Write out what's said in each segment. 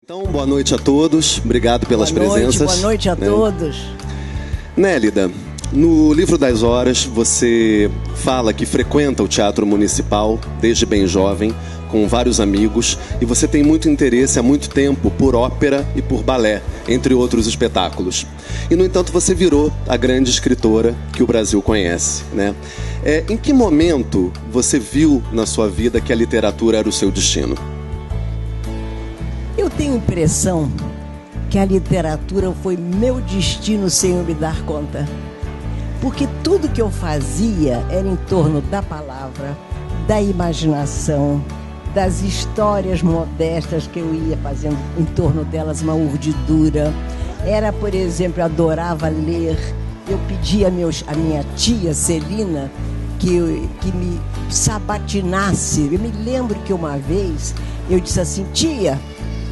Então, boa noite a todos, obrigado pelas presenças. Boa noite a todos. Nélida, no Livro das Horas você fala que frequenta o Teatro Municipal desde bem jovem, com vários amigos, e você tem muito interesse há muito tempo por ópera e por balé, entre outros espetáculos. E, no entanto, você virou a grande escritora que o Brasil conhece, né? Em que momento você viu na sua vida que a literatura era o seu destino? Eu tenho a impressão que a literatura foi meu destino sem eu me dar conta. Porque tudo que eu fazia era em torno da palavra, da imaginação, das histórias modestas que eu ia fazendo em torno delas uma urdidura. Era, por exemplo, eu adorava ler. Eu pedia a minha tia Celina que me sabatinasse. Eu me lembro que uma vez eu disse assim: tia,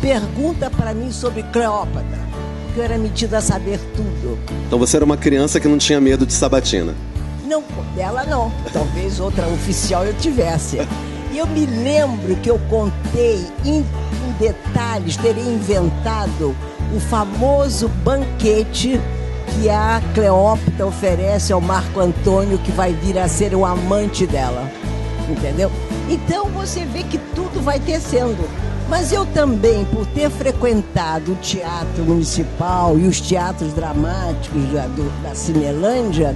pergunta para mim sobre Cleópatra, porque eu era metida a saber tudo. Então você era uma criança que não tinha medo de sabatina? Não, dela não. Talvez outra oficial eu tivesse. E eu me lembro que eu contei em detalhes, teria inventado o famoso banquete que a Cleópatra oferece ao Marco Antônio, que vai vir a ser o amante dela. Entendeu? Então você vê que tudo vai tecendo. Mas eu também, por ter frequentado o Teatro Municipal e os teatros dramáticos da Cinelândia,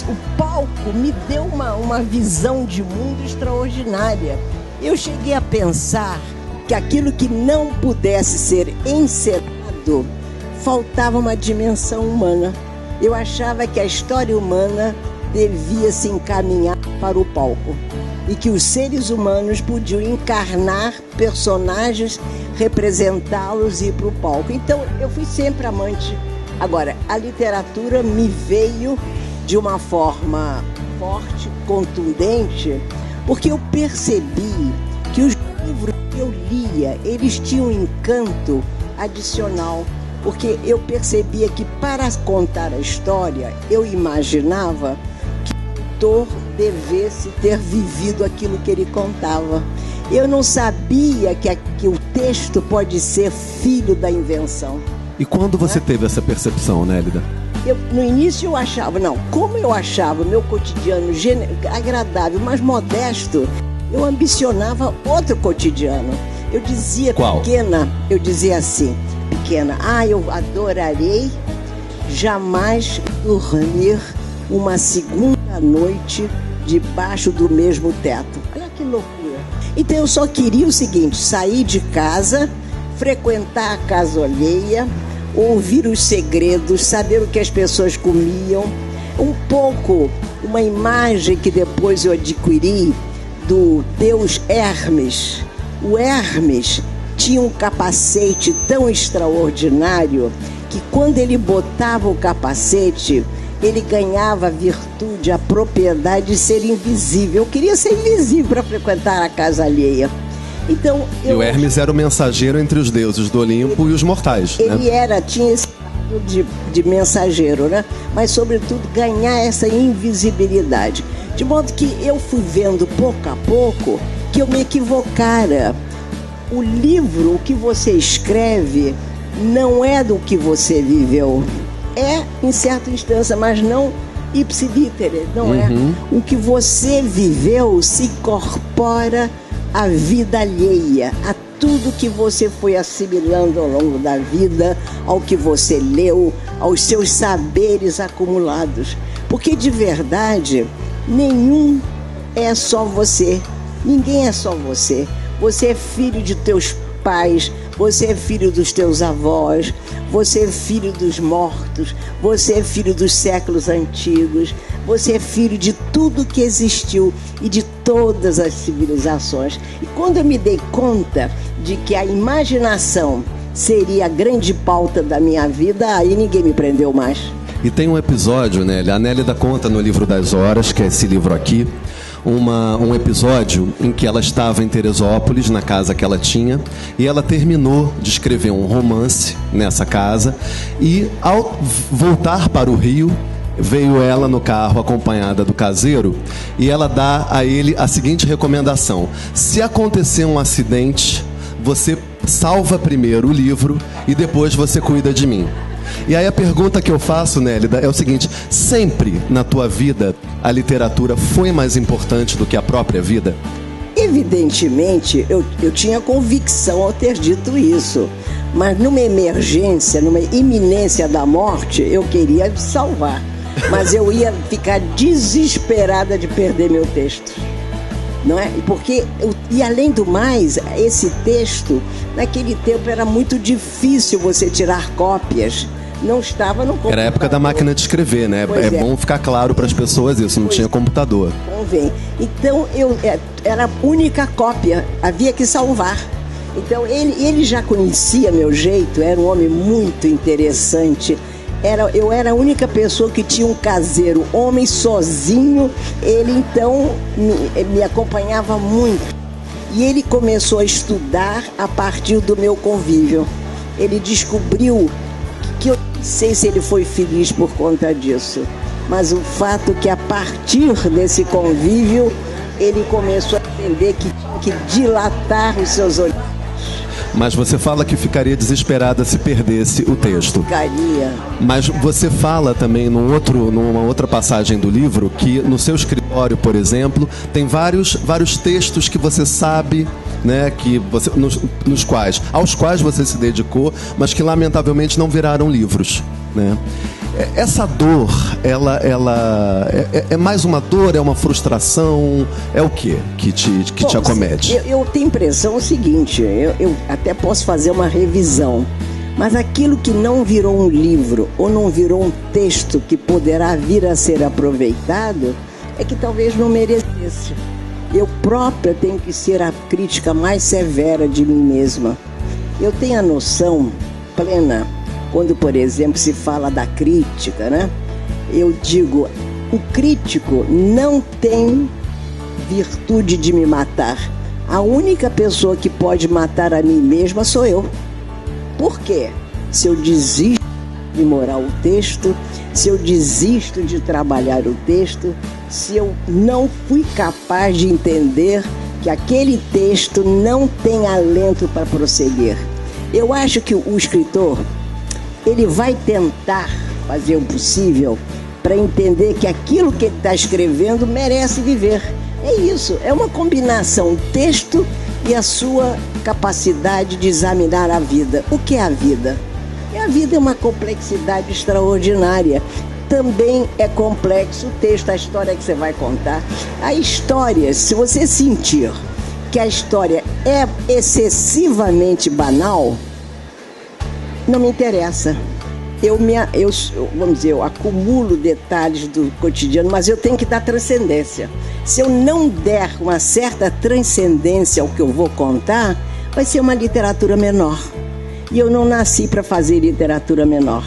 o palco me deu uma visão de mundo extraordinária. Eu cheguei a pensar que aquilo que não pudesse ser encenado, faltava uma dimensão humana. Eu achava que a história humana devia se encaminhar para o palco e que os seres humanos podiam encarnar personagens, representá-los e ir para o palco. Então eu fui sempre amante. Agora, a literatura me veio de uma forma forte, contundente, porque eu percebi que os livros que eu lia, eles tinham um encanto adicional, porque eu percebia que para contar a história, eu imaginava que o autor devesse ter vivido aquilo que ele contava. Eu não sabia que o texto pode ser filho da invenção. E quando você teve essa percepção, Nélida? No início eu achava, como eu achava o meu cotidiano agradável, mas modesto, eu ambicionava outro cotidiano. Eu dizia, qual? Pequena, eu dizia assim, eu adorarei jamais dormir uma segunda noite debaixo do mesmo teto. Olha que loucura. Então eu só queria o seguinte: sair de casa, frequentar a casa alheia, ouvir os segredos, saber o que as pessoas comiam. Um pouco, uma imagem que depois eu adquiri do deus Hermes. O Hermes tinha um capacete tão extraordinário que quando ele botava o capacete, ele ganhava a virtude, a propriedade de ser invisível. Eu queria ser invisível para frequentar a casa alheia. Então, e o Hermes era o mensageiro entre os deuses do Olimpo e os mortais. Ele tinha esse tipo de mensageiro, né? Mas, sobretudo, ganhar essa invisibilidade. De modo que eu fui vendo, pouco a pouco, que eu me equivocara. O livro, o que você escreve, não é do que você viveu. É, em certa instância, mas não ipsi littere, não é. O que você viveu se incorpora à vida alheia, a tudo que você foi assimilando ao longo da vida, ao que você leu, aos seus saberes acumulados. Porque, de verdade, nenhum é só você. Ninguém é só você. Você é filho de teus pais, você é filho dos teus avós, você é filho dos mortos, você é filho dos séculos antigos, você é filho de tudo que existiu e de todas as civilizações. E quando eu me dei conta de que a imaginação seria a grande pauta da minha vida, aí ninguém me prendeu mais. E tem um episódio, né? A Nélida conta no Livro das Horas, que é esse livro aqui, um episódio em que ela estava em Teresópolis, na casa que ela tinha, e ela terminou de escrever um romance nessa casa, e ao voltar para o Rio, veio ela no carro acompanhada do caseiro, e ela dá a ele a seguinte recomendação: se acontecer um acidente, você salva primeiro o livro e depois você cuida de mim. E aí a pergunta que eu faço, Nélida, é o seguinte: sempre na tua vida a literatura foi mais importante do que a própria vida? Evidentemente, eu tinha convicção ao ter dito isso. Mas numa emergência, numa iminência da morte, eu queria me salvar. Mas eu ia ficar desesperada de perder meu texto. Não é? Porque, e além do mais, esse texto, naquele tempo era muito difícil você tirar cópias. Não estava no computador. Era a época da máquina de escrever, né? É bom ficar claro para as pessoas isso, não tinha computador. Convém. Então, era a única cópia, havia que salvar. Então, ele já conhecia meu jeito, era um homem muito interessante. Eu era a única pessoa que tinha um caseiro, homem sozinho. Ele, então, me acompanhava muito. E ele começou a estudar a partir do meu convívio. Ele descobriu que eu não sei se ele foi feliz por conta disso, mas o fato que a partir desse convívio ele começou a entender que tinha que dilatar os seus olhos. Mas você fala que ficaria desesperada se perdesse o texto. Ficaria. Mas você fala também numa outra passagem do livro que no seu escritório, por exemplo, tem vários textos que você sabe, né, que você, aos quais você se dedicou, mas que lamentavelmente não viraram livros, né? Essa dor, ela é mais uma dor, é uma frustração, é o quê que te acomete? Eu tenho a impressão o seguinte, eu até posso fazer uma revisão, mas aquilo que não virou um livro ou não virou um texto que poderá vir a ser aproveitado, é que talvez não merecesse. Eu própria tenho que ser a crítica mais severa de mim mesma. Eu tenho a noção plena. Quando, por exemplo, se fala da crítica, né? Eu digo, o crítico não tem virtude de me matar. A única pessoa que pode matar a mim mesma sou eu. Por quê? Se eu desisto de morar o texto, se eu desisto de trabalhar o texto, se eu não fui capaz de entender que aquele texto não tem alento para prosseguir. Eu acho que o escritor, ele vai tentar fazer o possível para entender que aquilo que ele está escrevendo merece viver. É isso, é uma combinação, o texto e a sua capacidade de examinar a vida. O que é a vida? A vida é uma complexidade extraordinária. Também é complexo o texto, a história que você vai contar. A história, se você sentir que a história é excessivamente banal, não me interessa. Vamos dizer, eu acumulo detalhes do cotidiano, mas eu tenho que dar transcendência. Se eu não der uma certa transcendência ao que eu vou contar, vai ser uma literatura menor. E eu não nasci para fazer literatura menor.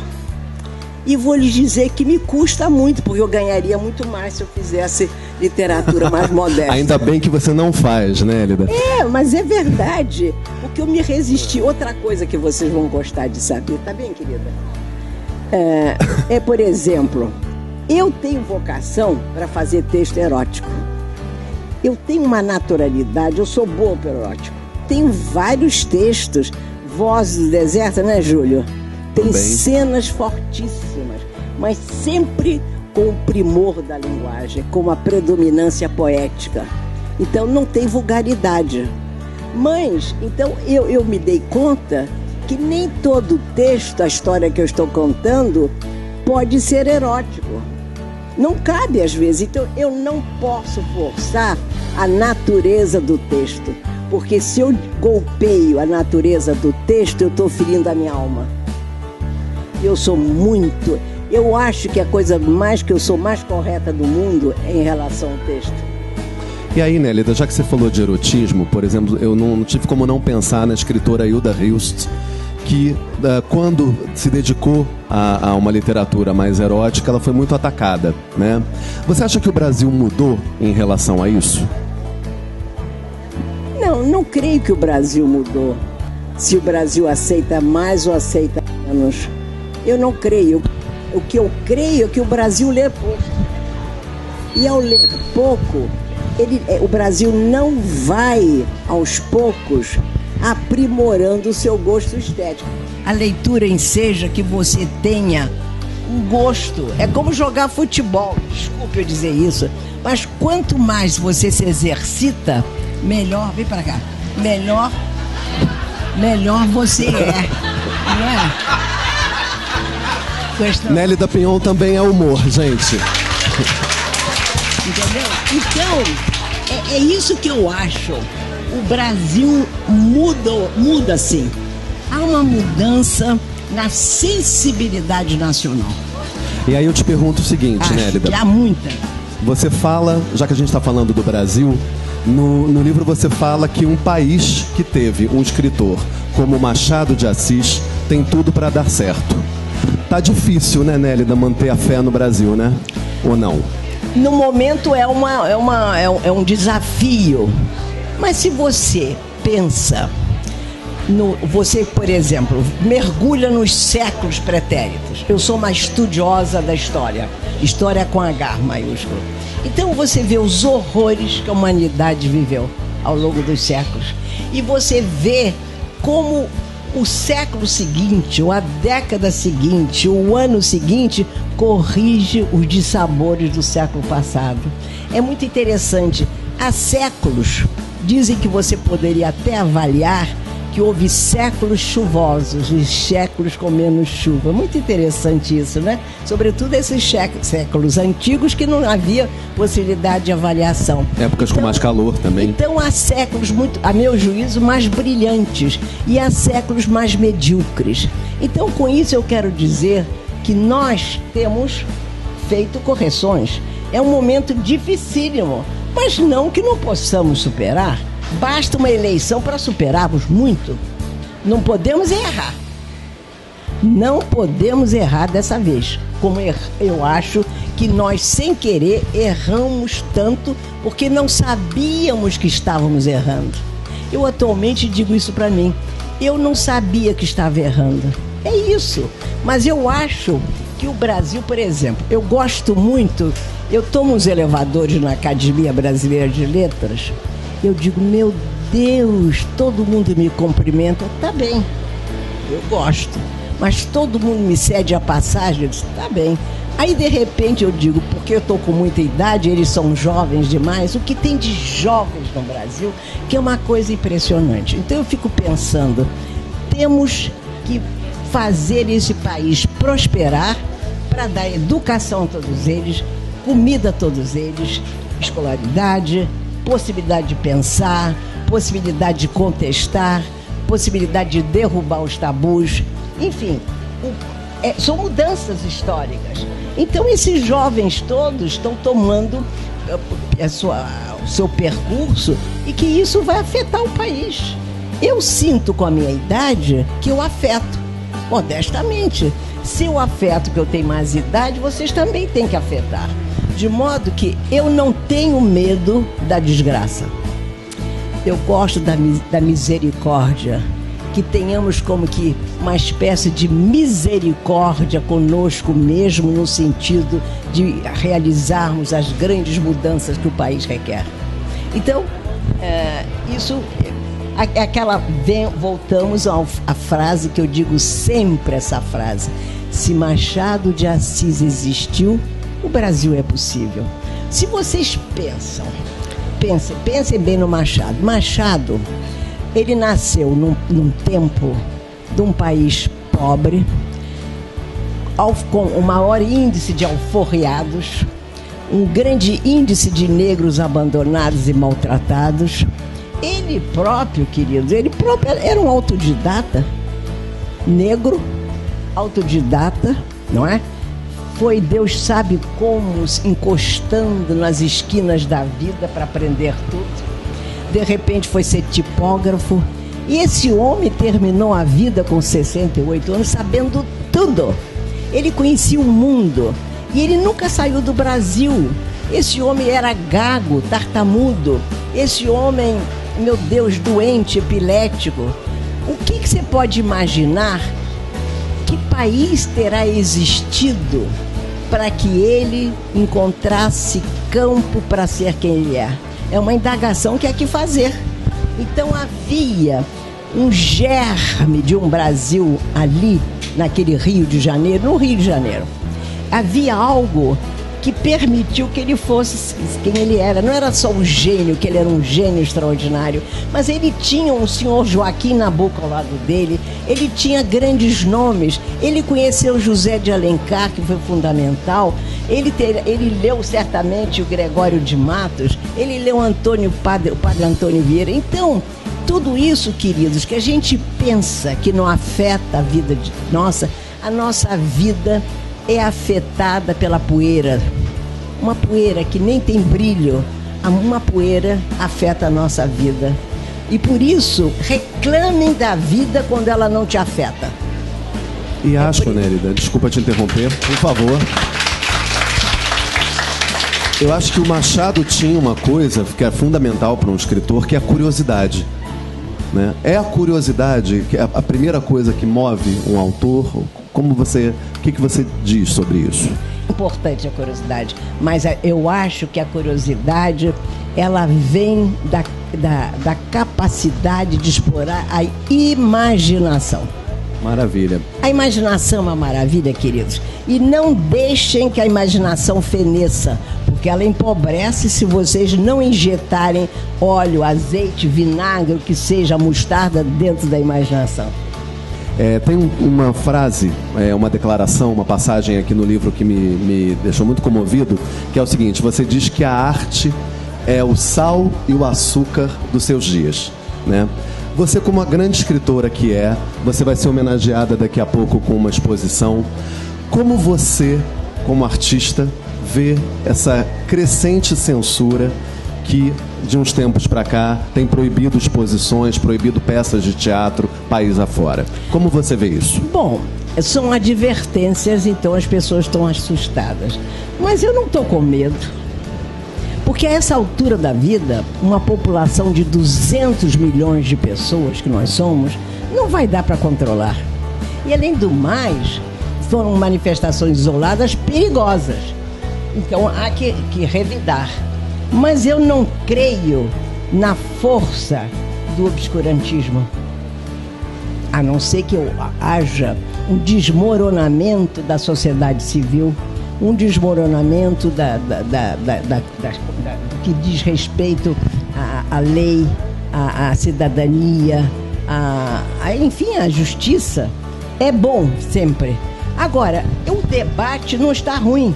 E vou lhes dizer que me custa muito, porque eu ganharia muito mais se eu fizesse literatura mais modesta. Ainda bem que você não faz, né, Lida? Mas é verdade. Porque eu me resisti. Outra coisa que vocês vão gostar de saber, tá bem, querida? Por exemplo, eu tenho vocação para fazer texto erótico. Eu tenho uma naturalidade, eu sou boa para erótico. Tenho vários textos, Vozes do Deserto, né, Júlio? Tem cenas fortíssimas, mas sempre com o primor da linguagem, com a predominância poética. Então não tem vulgaridade. Mas, então eu me dei conta que nem todo texto, a história que eu estou contando, pode ser erótico. Não cabe às vezes. Então eu não posso forçar a natureza do texto, porque se eu golpeio a natureza do texto, eu estou ferindo a minha alma. Eu acho que a coisa que eu sou mais correta do mundo é em relação ao texto. E aí, Nélida, já que você falou de erotismo, por exemplo, eu não tive como não pensar na escritora Hilda Hilst, que quando se dedicou a uma literatura mais erótica, ela foi muito atacada, né? Você acha que o Brasil mudou em relação a isso? Não creio que o Brasil mudou. Se o Brasil aceita mais ou aceita menos. Eu não creio. O que eu creio é que o Brasil lê pouco. E ao ler pouco, o Brasil não vai, aos poucos, aprimorando o seu gosto estético. A leitura enseja que você tenha um gosto. É como jogar futebol, desculpe eu dizer isso, mas quanto mais você se exercita, melhor, vem pra cá, melhor você é, não é? Nélida Pinhon também é humor, gente. Entendeu? Então, é isso que eu acho. O Brasil muda sim. Há uma mudança na sensibilidade nacional. E aí eu te pergunto o seguinte, Nélida. Há muita. Você fala, já que a gente está falando do Brasil, no livro você fala que um país que teve um escritor como Machado de Assis tem tudo para dar certo. Tá difícil, né, Nélida, manter a fé no Brasil, né? Ou não? No momento é um desafio. Mas se você pensa, você, por exemplo, mergulha nos séculos pretéritos. Eu sou uma estudiosa da história. História com H maiúsculo. Então você vê os horrores que a humanidade viveu ao longo dos séculos. E você vê como o século seguinte, ou a década seguinte, o ano seguinte, corrige os dissabores do século passado. É muito interessante. Há séculos, dizem que você poderia até avaliar que houve séculos chuvosos e séculos com menos chuva. Muito interessante isso, né? Sobretudo esses séculos antigos que não havia possibilidade de avaliação. Épocas com mais calor também. Então há séculos, muito, a meu juízo, mais brilhantes e há séculos mais medíocres. Então com isso eu quero dizer que nós temos feito correções. É um momento dificílimo, mas não que não possamos superar. Basta uma eleição para superarmos muito. Não podemos errar. Não podemos errar dessa vez. Como eu acho que nós, sem querer, erramos tanto porque não sabíamos que estávamos errando. Eu atualmente digo isso para mim. Eu não sabia que estava errando. É isso. Mas eu acho que o Brasil, por exemplo, eu gosto muito, eu tomo os elevadores na Academia Brasileira de Letras. Eu digo, meu Deus, todo mundo me cumprimenta. Tá bem, eu gosto. Mas todo mundo me cede a passagem. Eu disse, tá bem. Aí, de repente, eu digo, porque eu estou com muita idade, eles são jovens demais. O que tem de jovens no Brasil, que é uma coisa impressionante. Então, eu fico pensando, temos que fazer esse país prosperar para dar educação a todos eles, comida a todos eles, escolaridade, possibilidade de pensar, possibilidade de contestar, possibilidade de derrubar os tabus, enfim, são mudanças históricas. Então esses jovens todos estão tomando o seu percurso e que isso vai afetar o país. Eu sinto com a minha idade que eu afeto, modestamente. Se eu afeto que eu tenho mais idade, vocês também têm que afetar. De modo que eu não tenho medo da desgraça. Eu gosto da misericórdia. Que tenhamos como que uma espécie de misericórdia conosco mesmo, no sentido de realizarmos as grandes mudanças que o país requer. Então, voltamos à frase que eu digo sempre, essa frase. Se Machado de Assis existiu, o Brasil é possível. Se vocês pensem bem no Machado. Machado, ele nasceu num tempo de um país pobre, com o maior índice de alforriados, um grande índice de negros abandonados e maltratados. Ele próprio, queridos, era um autodidata, negro, autodidata, não é? Foi, Deus sabe como, encostando nas esquinas da vida para aprender tudo. De repente foi ser tipógrafo. E esse homem terminou a vida com 68 anos sabendo tudo. Ele conhecia o mundo e ele nunca saiu do Brasil. Esse homem era gago, tartamudo. Esse homem, meu Deus, doente, epilético. O que você pode imaginar? Que país terá existido para que ele encontrasse campo para ser quem ele é? É uma indagação que há que fazer. Então havia um germe de um Brasil ali, naquele Rio de Janeiro, no Rio de Janeiro. Havia algo que permitiu que ele fosse quem ele era. Não era só um gênio, que ele era um gênio extraordinário, mas ele tinha um senhor Joaquim Nabuco ao lado dele, ele tinha grandes nomes, ele conheceu José de Alencar, que foi fundamental, ele leu certamente o Gregório de Matos, ele leu o padre Antônio Vieira. Então, tudo isso, queridos, que a gente pensa que não afeta a vida nossa, a nossa vida é afetada pela poeira. Uma poeira que nem tem brilho, uma poeira afeta a nossa vida. E por isso, reclamem da vida quando ela não te afeta. E acho, Nélida, desculpa te interromper, por favor. Eu acho que o Machado tinha uma coisa que é fundamental para um escritor, que é a curiosidade. Né? É a curiosidade que é a primeira coisa que move um autor. O que você diz sobre isso? Importante a curiosidade, mas eu acho que a curiosidade ela vem da capacidade de explorar a imaginação. Maravilha. A imaginação é uma maravilha, queridos. E não deixem que a imaginação feneça, porque ela empobrece se vocês não injetarem óleo, azeite, vinagre, o que seja, mostarda dentro da imaginação. Tem uma frase, uma declaração, uma passagem aqui no livro que me deixou muito comovido, que é o seguinte: você diz que a arte é o sal e o açúcar dos seus dias, né? Você, como uma grande escritora que você vai ser homenageada daqui a pouco com uma exposição. Como você, como artista, vê essa crescente censura que, de uns tempos para cá, tem proibido exposições, proibido peças de teatro, país afora? Como você vê isso? Bom, são advertências, então as pessoas estão assustadas. Mas eu não estou com medo. Porque a essa altura da vida, uma população de 200 milhões de pessoas que nós somos, não vai dar para controlar. E, além do mais, foram manifestações isoladas perigosas. Então, há que revidar. Mas eu não creio na força do obscurantismo. A não ser que haja um desmoronamento da sociedade civil, um desmoronamento do que diz respeito à lei, à cidadania, enfim, à justiça. É bom sempre. Agora, o debate não está ruim.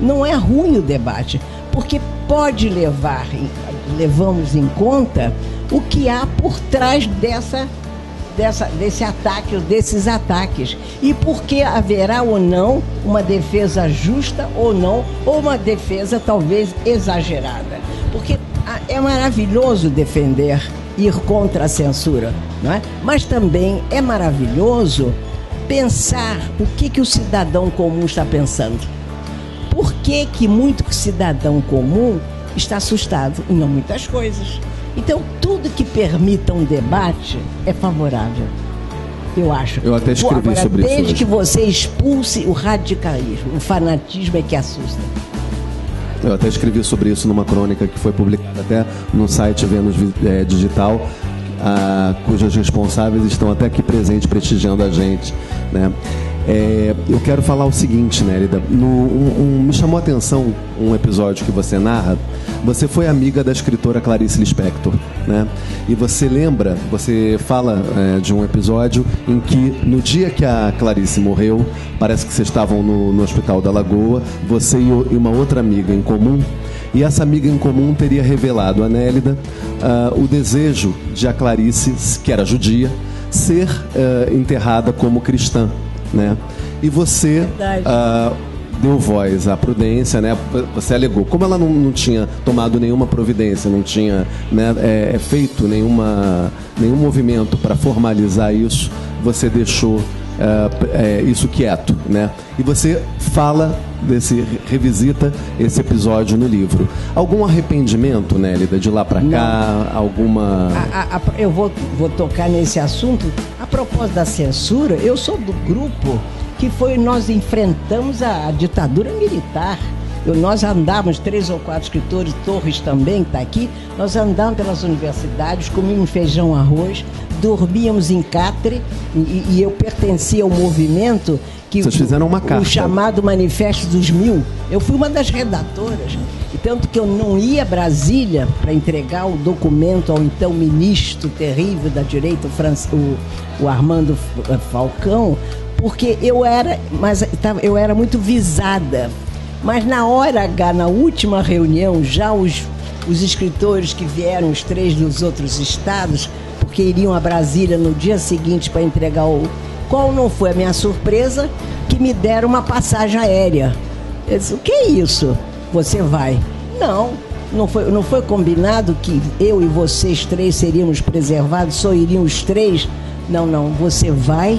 Não é ruim o debate, porque pode levamos em conta o que há por trás desse ataque, desses ataques, e porque haverá ou não uma defesa justa ou não, ou uma defesa talvez exagerada. Porque é maravilhoso defender, ir contra a censura, não é? Mas também é maravilhoso pensar o que o cidadão comum está pensando. Por que muito cidadão comum está assustado? Não muitas coisas. Então, tudo que permita um debate é favorável, eu acho. Eu até escrevi sobre isso. Desde que você expulse o radicalismo, o fanatismo é que assusta. Eu até escrevi sobre isso numa crônica que foi publicada até no site Vênus Digital, cujos responsáveis estão até aqui presentes prestigiando a gente, né? Eu quero falar o seguinte, Nélida. Me chamou a atenção um episódio que você narra. Você foi amiga da escritora Clarice Lispector, né? E você fala de um episódio em que, no dia que a Clarice morreu, parece que vocês estavam no Hospital da Lagoa, você e uma outra amiga em comum, e essa amiga em comum teria revelado a Nélida o desejo de a Clarice, que era judia, ser enterrada como cristã, né? E você deu voz à prudência, né? Você alegou, como ela não tinha tomado nenhuma providência, não tinha, né, feito nenhum movimento para formalizar isso, você deixou isso quieto, né? E você revisita esse episódio no livro. Algum arrependimento, Nélida, de lá para cá? Alguma... Eu vou tocar nesse assunto. A propósito da censura, eu sou do grupo que nós enfrentamos a ditadura militar. Nós andávamos, 3 ou 4 escritores, Torres também está aqui, nós andávamos pelas universidades, comíamos feijão, arroz, dormíamos em catre e eu pertencia ao movimento que vocês fizeram uma carta. O chamado Manifesto dos Mil. Eu fui uma das redatoras. E tanto que eu não ia a Brasília para entregar o documento ao então ministro terrível da direita, o Armando Falcão, porque eu era muito visada. Mas na hora H, na última reunião, já os escritores que vieram, os 3 dos outros estados, porque iriam a Brasília no dia seguinte para entregar Qual não foi a minha surpresa? Que me deram uma passagem aérea. Eu disse, o que é isso? Você vai? Não foi combinado que eu e vocês 3 seríamos preservados, só iriam os 3? Não, você vai,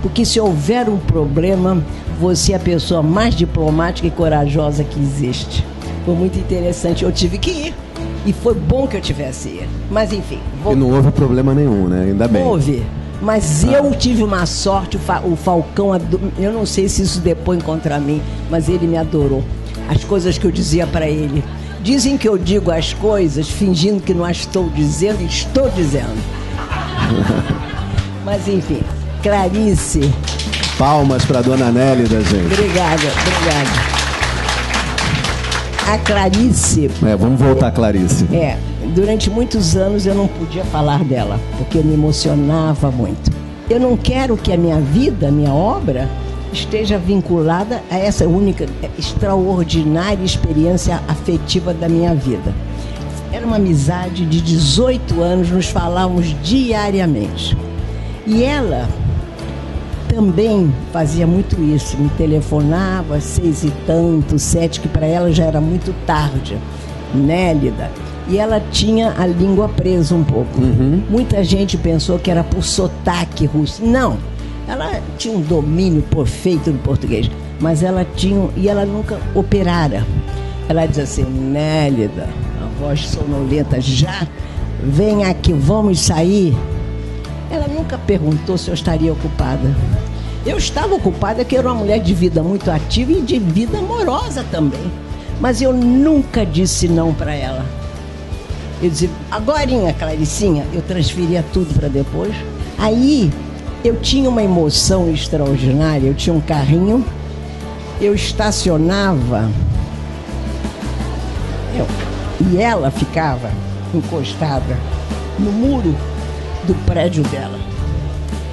porque se houver um problema, você é a pessoa mais diplomática e corajosa que existe. Foi muito interessante, eu tive que ir. E foi bom que eu tivesse ido. Mas enfim. E não houve problema nenhum, né? Ainda bem. Houve. Mas eu tive uma sorte, o Falcão, eu não sei se isso depõe contra mim, mas ele me adorou. As coisas que eu dizia para ele. Dizem que eu digo as coisas fingindo que não as estou dizendo, e estou dizendo. Mas enfim, Clarice. Palmas para dona Nélida, gente. Obrigada. A Clarice... vamos voltar a Clarice. Durante muitos anos eu não podia falar dela, porque eu me emocionava muito. Eu não quero que a minha vida, a minha obra, esteja vinculada a essa única, extraordinária experiência afetiva da minha vida. Era uma amizade de 18 anos, nos falávamos diariamente. E ela também fazia muito isso, me telefonava 6 e tanto, 7, que para ela já era muito tarde, Nélida. E ela tinha a língua presa um pouco. Muita gente pensou que era por sotaque russo. Não, ela tinha um domínio perfeito do português, mas ela tinha, e ela nunca operara. Ela dizia assim, Nélida, a voz sonolenta, já, vem aqui, vamos sair. Ela nunca perguntou se eu estaria ocupada. Eu estava ocupada porque eu era uma mulher de vida muito ativa e de vida amorosa também. Mas eu nunca disse não para ela. Eu dizia, agorinha, Claricinha, eu transferia tudo para depois. Aí eu tinha uma emoção extraordinária, eu tinha um carrinho, eu estacionava, e ela ficava encostada no muro do prédio dela,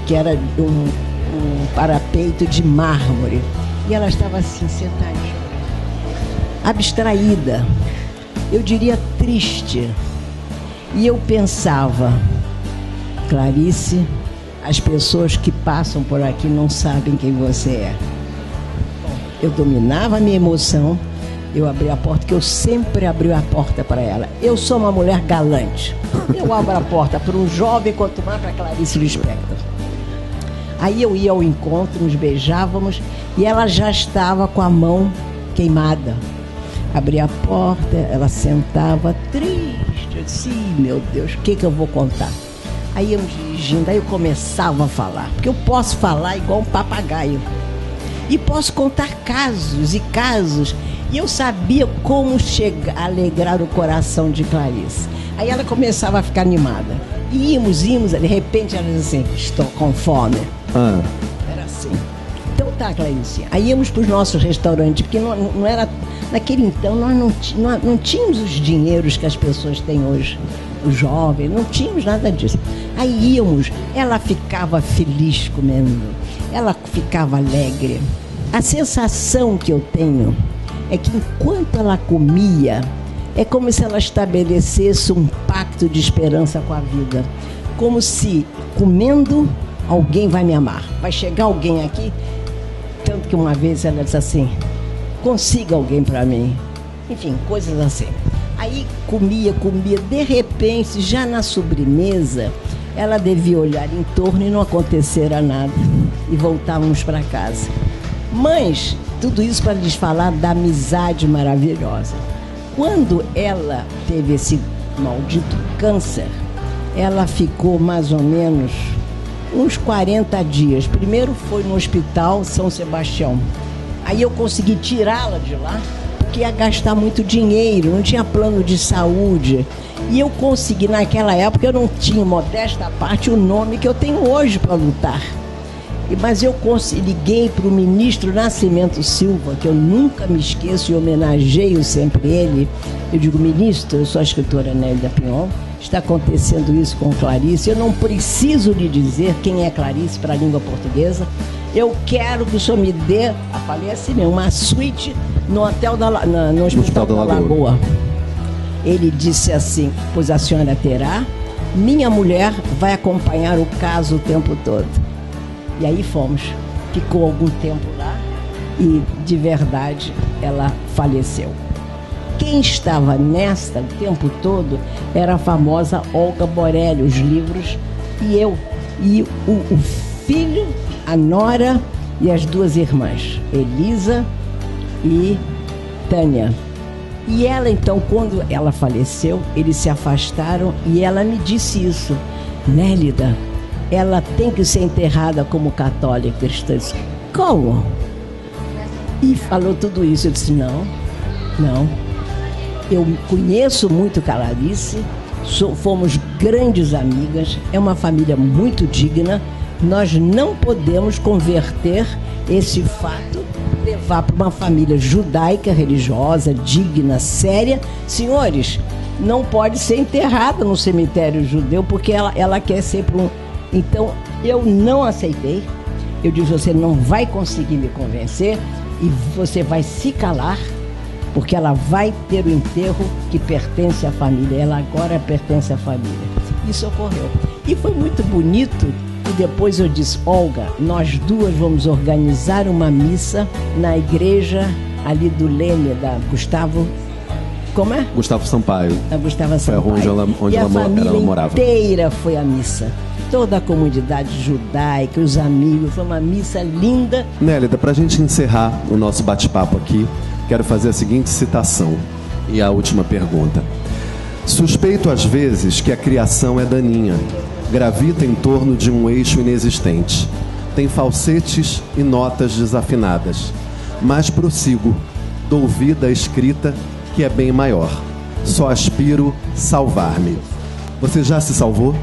que era um parapeito de mármore, e ela estava assim, sentadinha, abstraída, eu diria triste. E eu pensava, Clarice, as pessoas que passam por aqui não sabem quem você é. Eu dominava a minha emoção, eu abri a porta, que eu sempre abri a porta para ela. Eu sou uma mulher galante. Eu abro a porta para um jovem, quanto mais para Clarice Lispector. Aí eu ia ao encontro, nos beijávamos, e ela já estava com a mão queimada. Abria a porta, ela sentava triste. Eu disse, meu Deus, o que eu vou contar? Aí eu me dirigindo, aí eu começava a falar, porque eu posso falar igual um papagaio. E posso contar casos e casos. E eu sabia como alegrar o coração de Clarice. Aí ela começava a ficar animada. E íamos, de repente ela dizia assim, estou com fome. Era assim. Então tá, Clarice. Aí íamos para os nossos restaurantes, porque não era... Naquele então nós não tínhamos os dinheiros que as pessoas têm hoje, os jovens, não tínhamos nada disso. Aí íamos, ela ficava feliz comendo, ela ficava alegre. A sensação que eu tenho é que enquanto ela comia, é como se ela estabelecesse um pacto de esperança com a vida. Como se, comendo, alguém vai me amar. Vai chegar alguém aqui. Tanto que uma vez ela disse assim, consiga alguém para mim. Enfim, coisas assim. Aí comia. De repente, já na sobremesa, ela devia olhar em torno e não acontecera nada. E voltávamos para casa. Mas, tudo isso para lhes falar da amizade maravilhosa. Quando ela teve esse maldito câncer, ela ficou mais ou menos uns 40 dias. Primeiro foi no Hospital São Sebastião. Aí eu consegui tirá-la de lá, porque ia gastar muito dinheiro, não tinha plano de saúde. E eu consegui, naquela época, eu não tinha, modesta à parte, o nome que eu tenho hoje para lutar. Mas eu liguei para o ministro Nascimento Silva, que eu nunca me esqueço e homenageio sempre ele. Eu digo, ministro, eu sou a escritora Nélida Pinhon, está acontecendo isso com Clarice, eu não preciso lhe dizer quem é Clarice para a língua portuguesa, eu quero que o senhor me dê, falei assim mesmo, uma suíte no hotel no Hospital da Lagoa. Ele disse assim, pois a senhora terá, minha mulher vai acompanhar o caso o tempo todo. E aí fomos, ficou algum tempo lá e de verdade ela faleceu. Quem estava nesta o tempo todo era a famosa Olga Borelli, os livros, e eu, e o filho, a nora e as duas irmãs, Elisa e Tânia. E ela então, quando ela faleceu, eles se afastaram e ela me disse isso, Nélida, ela tem que ser enterrada como católica cristã. Como? E falou tudo isso. Eu disse, não. Eu conheço muito Clarice, fomos grandes amigas, é uma família muito digna. Nós não podemos converter esse fato, levar para uma família judaica, religiosa, digna, séria. Senhores, não pode ser enterrada no cemitério judeu, porque ela quer ser para um... Então, eu não aceitei. Eu disse, você não vai conseguir me convencer e você vai se calar, porque ela vai ter o enterro que pertence à família. Ela agora pertence à família. Isso ocorreu. E foi muito bonito. E depois eu disse, Olga, nós duas vamos organizar uma missa na igreja ali do Leme, da Gustavo... Como é? Gustavo Sampaio. A Gustavo Sampaio. Foi onde ela morava. A família inteira foi à missa. Toda a comunidade judaica, os amigos, foi uma missa linda. Nélida, para a gente encerrar o nosso bate-papo aqui, quero fazer a seguinte citação e a última pergunta. Suspeito às vezes que a criação é daninha, gravita em torno de um eixo inexistente. Tem falsetes e notas desafinadas. Mas prossigo, dou vida à escrita que é bem maior. Só aspiro salvar-me. Você já se salvou?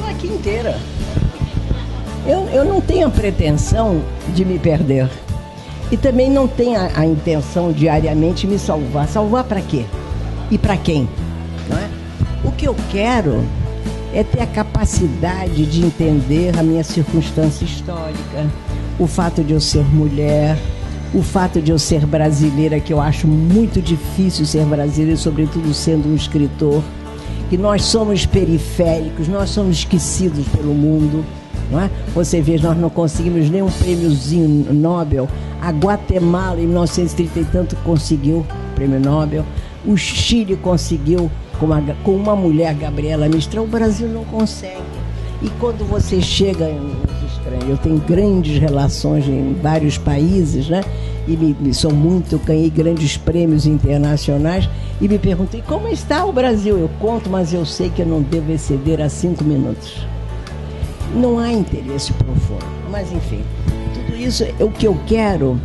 Aqui inteira. Eu não tenho a pretensão de me perder. E também não tenho a intenção diariamente de me salvar. Salvar para quê? E para quem? Não é? O que eu quero é ter a capacidade de entender a minha circunstância histórica, o fato de eu ser mulher, o fato de eu ser brasileira, que eu acho muito difícil ser brasileira, sobretudo sendo um escritor, que nós somos periféricos, nós somos esquecidos pelo mundo, não é? Você vê, nós não conseguimos nem um prêmiozinho Nobel. A Guatemala, em 1930 e tanto, conseguiu o prêmio Nobel. O Chile conseguiu com uma mulher, Gabriela Mistral. O Brasil não consegue. E quando você chega em estranho, eu tenho grandes relações em vários países, né? E ganhei grandes prêmios internacionais e me perguntei como está o Brasil. Eu conto, mas eu sei que eu não devo exceder a 5 minutos. Não há interesse profundo, mas enfim, tudo isso, o que eu quero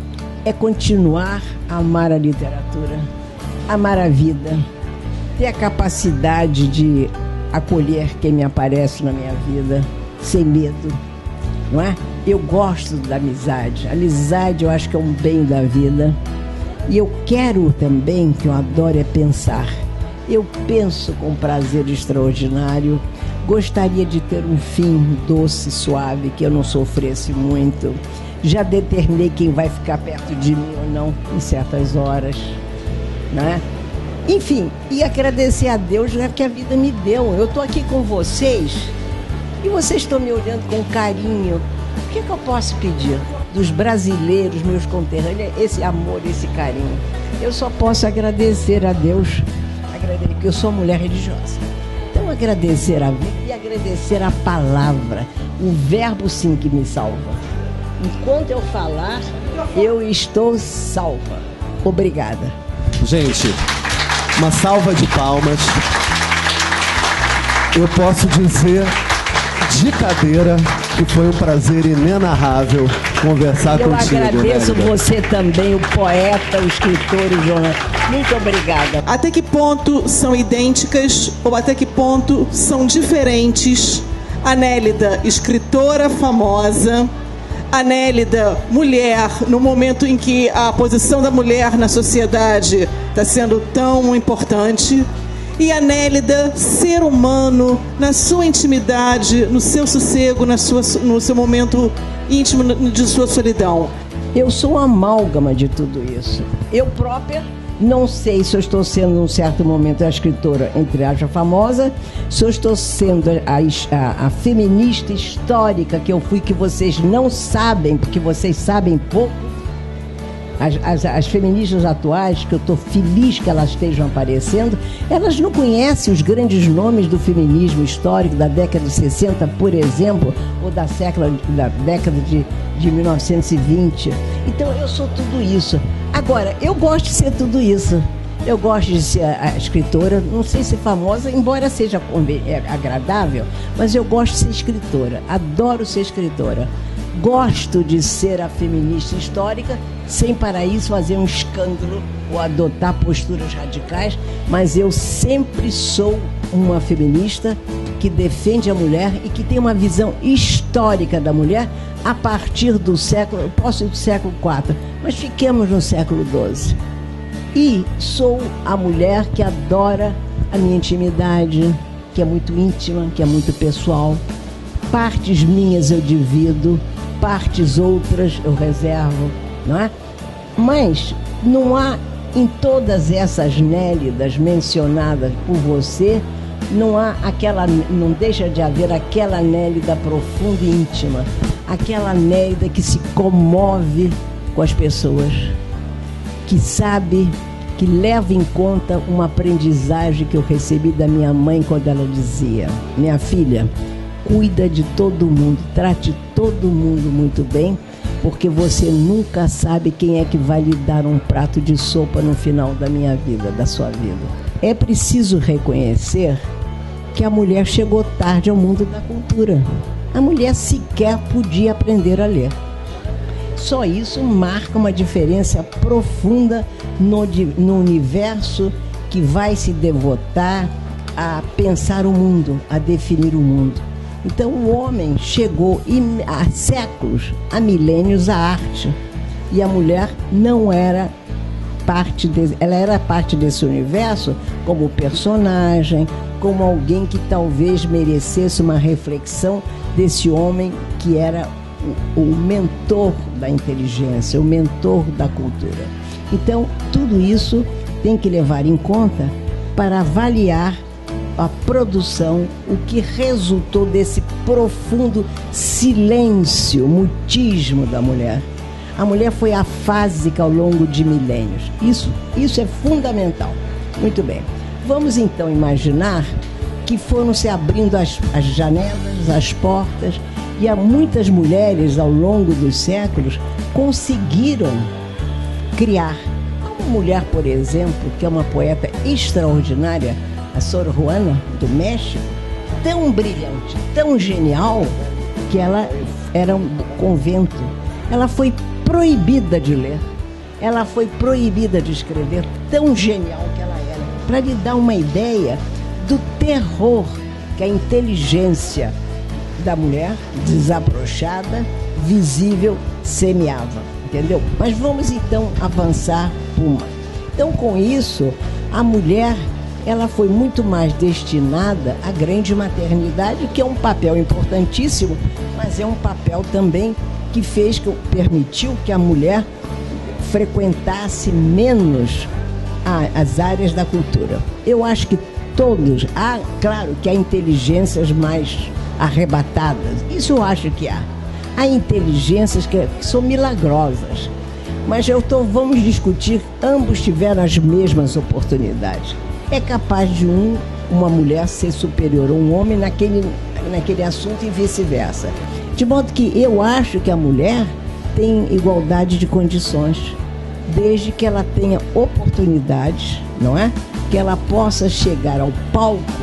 é continuar a amar a literatura, amar a vida, ter a capacidade de acolher quem me aparece na minha vida, sem medo, não é? Eu gosto da amizade. A amizade eu acho que é um bem da vida. E eu quero também, que eu adoro, é pensar. Eu penso com prazer extraordinário. Gostaria de ter um fim doce, suave, que eu não sofresse muito. Já determinei quem vai ficar perto de mim ou não em certas horas, né? Enfim, e agradecer a Deus, né, que a vida me deu. Eu estou aqui com vocês e vocês estão me olhando com carinho. O que eu posso pedir dos brasileiros, meus conterrâneos, esse amor, esse carinho? Eu só posso agradecer a Deus, porque eu sou mulher religiosa. Então, agradecer a vida e agradecer a palavra, o verbo sim que me salva. Enquanto eu falar, eu estou salva. Obrigada. Gente, uma salva de palmas. Eu posso dizer de cadeira, que foi um prazer inenarrável conversar contigo. Eu agradeço Nélida. você também, o poeta, o escritor, o jornalista. Muito obrigada. Até que ponto são idênticas ou até que ponto são diferentes a Nélida, escritora famosa, a Nélida, mulher, no momento em que a posição da mulher na sociedade está sendo tão importante, e a Nélida, ser humano, na sua intimidade, no seu sossego, no seu momento íntimo de sua solidão. Eu sou uma amálgama de tudo isso. Eu própria não sei se eu estou sendo, num certo momento, a escritora, entre aspas, famosa, se eu estou sendo a feminista histórica que eu fui, que vocês não sabem, porque vocês sabem pouco. As feministas atuais, que eu estou feliz que elas estejam aparecendo, elas não conhecem os grandes nomes do feminismo histórico da década de 60, por exemplo, ou da década de 1920. Então eu sou tudo isso. Agora, eu gosto de ser tudo isso. Eu gosto de ser a escritora, não sei se famosa, embora seja agradável, mas eu gosto de ser escritora, adoro ser escritora. Gosto de ser a feminista histórica, sem para isso fazer um escândalo ou adotar posturas radicais, mas eu sempre sou uma feminista que defende a mulher e que tem uma visão histórica da mulher a partir do século, posso ir do século IV, mas fiquemos no século XII. E sou a mulher que adora a minha intimidade, que é muito íntima, que é muito pessoal. Partes minhas eu divido, partes outras eu reservo, não é? Mas não há, em todas essas Nélidas mencionadas por você, não deixa de haver aquela Nélida profunda e íntima, aquela Nélida que se comove com as pessoas, que sabe, que leva em conta uma aprendizagem que eu recebi da minha mãe quando ela dizia: minha filha, cuida de todo mundo, trate todo mundo muito bem, porque você nunca sabe quem é que vai lhe dar um prato de sopa no final da minha vida, da sua vida. É preciso reconhecer que a mulher chegou tarde ao mundo da cultura. A mulher sequer podia aprender a ler. Só isso marca uma diferença profunda no universo que vai se devotar a pensar o mundo, a definir o mundo. Então o homem chegou há séculos, há milênios, à arte. E a mulher não era parte ela era parte desse universo como personagem, como alguém que talvez merecesse uma reflexão desse homem que era o mentor da inteligência, o mentor da cultura. Então, tudo isso tem que levar em conta para avaliar a produção, o que resultou desse profundo silêncio, mutismo da mulher. A mulher foi afásica ao longo de milênios. Isso é fundamental. Muito bem. Vamos então imaginar que foram se abrindo as janelas, as portas, e há muitas mulheres ao longo dos séculos conseguiram criar. Uma mulher, por exemplo, que é uma poeta extraordinária, a Sor Juana, do México, tão brilhante, tão genial, que ela era um convento. Ela foi proibida de ler, ela foi proibida de escrever, tão genial que ela era. Para lhe dar uma ideia do terror que a inteligência da mulher, desabrochada, visível, semeava, entendeu? Mas vamos então avançar uma. Então, com isso, a mulher, ela foi muito mais destinada à grande maternidade, que é um papel importantíssimo, mas é um papel também que permitiu que a mulher frequentasse menos as áreas da cultura. Eu acho que claro que há inteligências mais arrebatadas, isso eu acho que há. Há inteligências que são milagrosas, mas vamos discutir, ambos tiveram as mesmas oportunidades. É capaz de uma mulher ser superior a um homem naquele assunto e vice-versa. De modo que eu acho que a mulher tem igualdade de condições, desde que ela tenha oportunidades, não é? Que ela possa chegar ao palco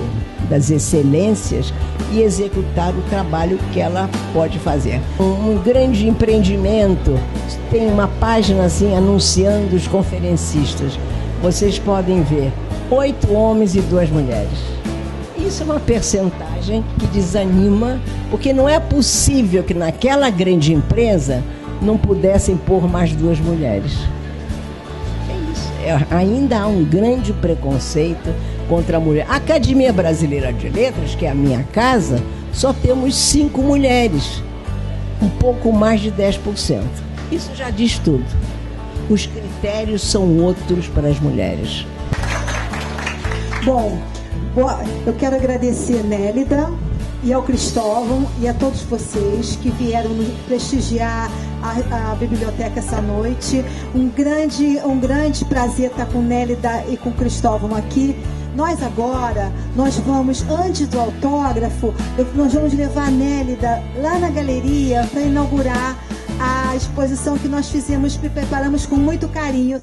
das excelências e executar o trabalho que ela pode fazer. Um grande empreendimento tem uma página assim anunciando os conferencistas. Vocês podem ver 8 homens e 2 mulheres. Isso é uma percentagem que desanima, porque não é possível que naquela grande empresa não pudessem pôr mais 2 mulheres. É isso. Ainda há um grande preconceito contra a mulher. A Academia Brasileira de Letras, que é a minha casa, só temos 5 mulheres, um pouco mais de 10%. Isso já diz tudo. Os critérios são outros para as mulheres. Bom, eu quero agradecer a Nélida e ao Cristóvão e a todos vocês que vieram nos prestigiar a biblioteca essa noite. Um grande prazer estar com Nélida e com o Cristóvão aqui. Nós vamos, antes do autógrafo, nós vamos levar a Nélida lá na galeria para inaugurar a exposição que nós preparamos com muito carinho.